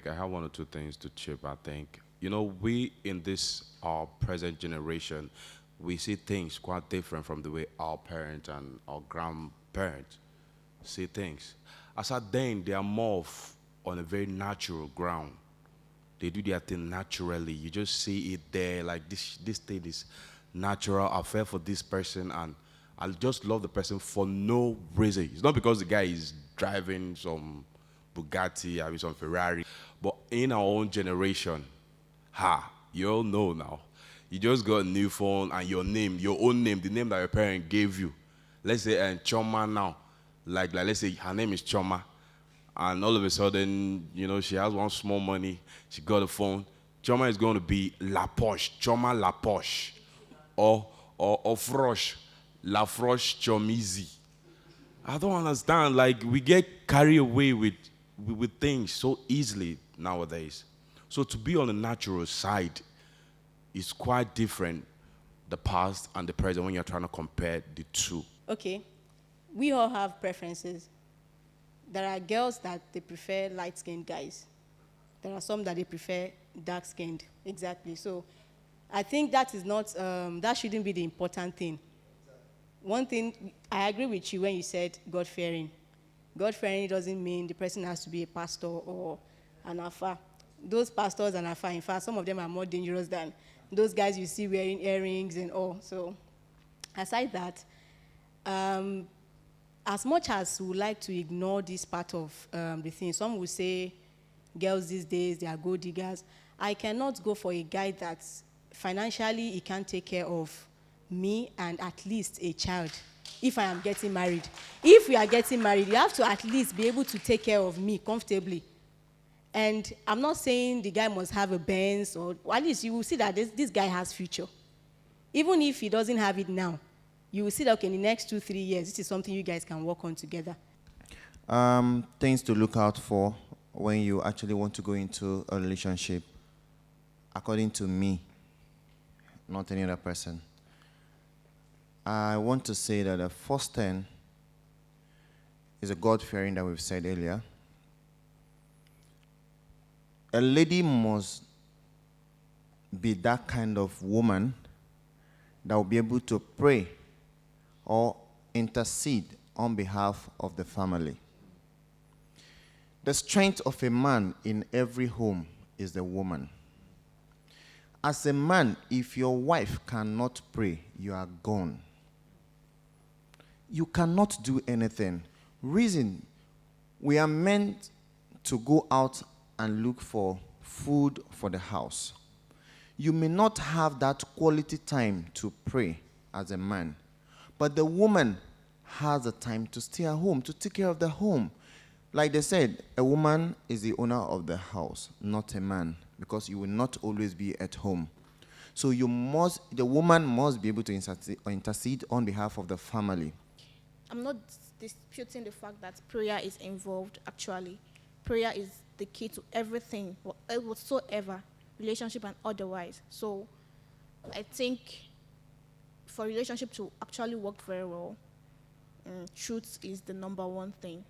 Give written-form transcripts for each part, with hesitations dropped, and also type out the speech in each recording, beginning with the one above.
I have one or two things to chip, I think. We in this our present generation, we see things quite different from the way our parents and our grandparents see things. As at then, they are more on a very natural ground. They do their thing naturally. You just see it there, like this thing is natural. I fell for this person, and I just love the person for no reason. It's not because the guy is driving some Bugatti, I mean some Ferrari, but in our own generation, you all know now. You just got a new phone and your name, your own name, the name that your parent gave you. Let's say Choma now, like let's say her name is Choma, and all of a sudden, she has one small money, she got a phone. Choma is going to be La Poche, Choma La Poche, or Frosh, La Frosh Chomizi. I don't understand. Like we get carried away with things so easily nowadays. So to be on the natural side is quite different, the past and the present, when you're trying to compare the two. Okay, we all have preferences. There are girls that they prefer light-skinned guys. There are some that they prefer dark-skinned. Exactly. So I think that is not, that shouldn't be the important thing. One thing, I agree with you when you said God-fearing. God-fearing doesn't mean the person has to be a pastor or an alpha. Those pastors and alpha, in fact, some of them are more dangerous than those guys you see wearing earrings and all. So aside that, as much as we would like to ignore this part of the thing, some will say girls these days, they are gold diggers. I cannot go for a guy that financially he can't take care of me and at least a child if I am getting married. If we are getting married, you have to at least be able to take care of me comfortably. And I'm not saying the guy must have a Benz, or at least you will see that this guy has future. Even if he doesn't have it now, you will see that, okay, in the next 2-3 years, this is something you guys can work on together. Things to look out for when you actually want to go into a relationship, according to me, not any other person. I want to say that the first 10 is a God-fearing that we've said earlier. A lady must be that kind of woman that will be able to pray or intercede on behalf of the family. The strength of a man in every home is the woman. As a man, if your wife cannot pray, you are gone. You cannot do anything. Reason, we are meant to go out and look for food for the house. You may not have that quality time to pray as a man, but the woman has the time to stay at home, to take care of the home. Like they said, a woman is the owner of the house, not a man, because you will not always be at home. So the woman must be able to intercede on behalf of the family. I'm not disputing the fact that prayer is involved, actually. Prayer is the key to everything, whatsoever, relationship and otherwise. So I think for a relationship to actually work very well, truth is the number one thing.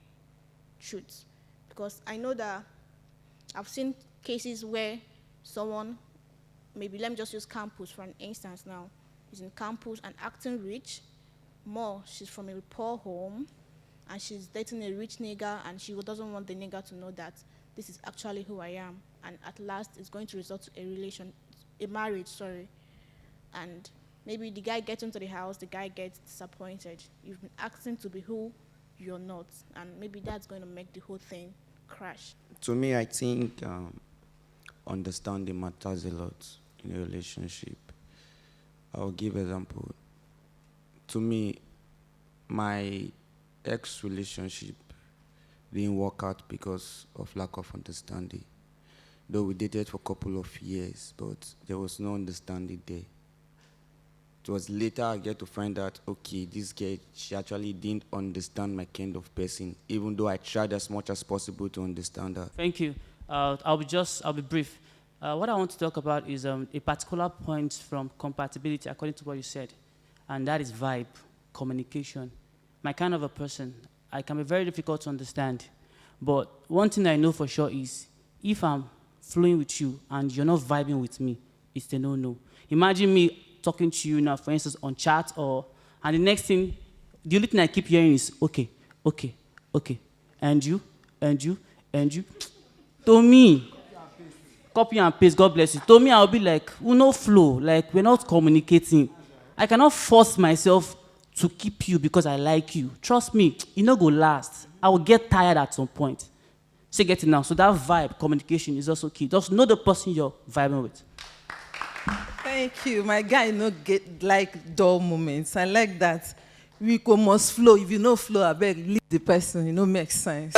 Truth. Because I know that I've seen cases where someone, maybe let me just use campus for an instance now, is in campus and acting rich. More, she's from a poor home, and she's dating a rich nigger, and she doesn't want the nigger to know that this is actually who I am. And at last, it's going to result to a marriage, sorry. And maybe the guy gets into the house, the guy gets disappointed. You've been asking to be who you're not, and maybe that's going to make the whole thing crash. To me, I think understanding matters a lot in a relationship. I'll give example. To me, my ex-relationship didn't work out because of lack of understanding. Though we dated for a couple of years, but there was no understanding there. It was later I get to find out, okay, this girl, she actually didn't understand my kind of person, even though I tried as much as possible to understand her. Thank you. I'll be brief. What I want to talk about is a particular point from compatibility, according to what you said, and that is vibe, communication. My kind of a person, I can be very difficult to understand, but one thing I know for sure is if I'm flowing with you and you're not vibing with me, it's a no-no. Imagine me talking to you now, for instance, on chat, and the next thing, the only thing I keep hearing is, okay, okay, okay, and you, and you, and you. To me, copy and paste, God bless you. To me, I'll be like, we no flow, like we're not communicating. I cannot force myself to keep you because I like you. Trust me, it no go last. I will get tired at some point. So get it now. So that vibe, communication is also key. Just know the person you're vibing with. Thank you. My guy no get like dull moments. I like that. We must flow. If you no flow, I beg leave the person. It no make sense.